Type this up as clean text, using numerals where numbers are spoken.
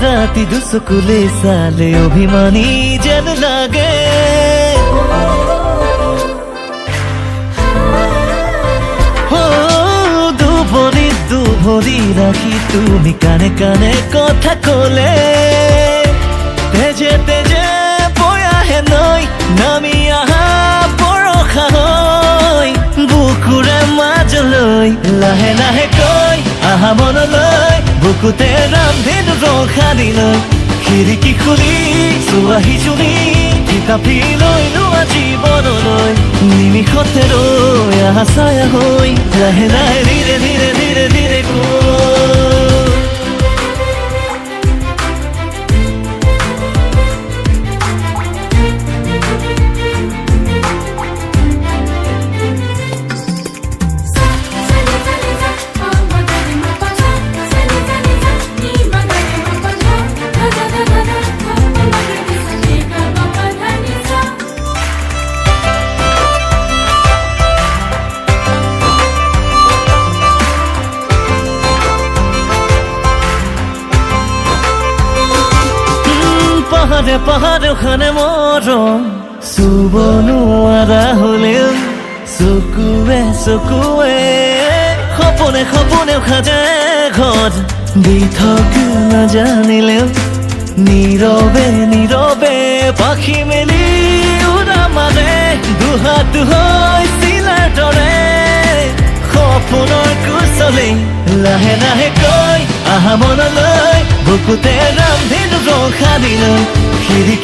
ৰাতি দুচকুলে চালে অভিমানী যেন লাগে দুভৰি ৰাখি তুমি কানে কানে কথা কলে তেজে তেজে বৈ আহে নৈ নামি আহা বৰষা হৈ বুকুৰে মাজলৈ লাহে লাহে কৈ আহা মনলৈ বুকুতে ৰামধেনু ৰখা দিলৈ খিৰিকী খুলি চোৱাহি জুনি কিতাপি লৈ লোৱা জীৱনলৈ নিমিষতে ৰৈ আহা ছায়া হৈ লাহে লাহে ধীৰে ধীৰে ধীৰে ধীৰে পাহাড়ে পাহাড়ে ওখানে মরম চুব নোৱাৰা হলেও চকুৱে চকুৱে সপোনে সপোনে সাজে ঘৰ দি থকা নাজানিলেও নীৰৱে নীৰৱে পাখি মেলি উৰা মাৰে দুহাত হৈ চিলাৰ দৰে সপোনৰ কুচলে লাহে লাহে কৈ আহা মনলৈ বুকুতে ৰামধেনু ৰখা দিলৈ খিৰিকী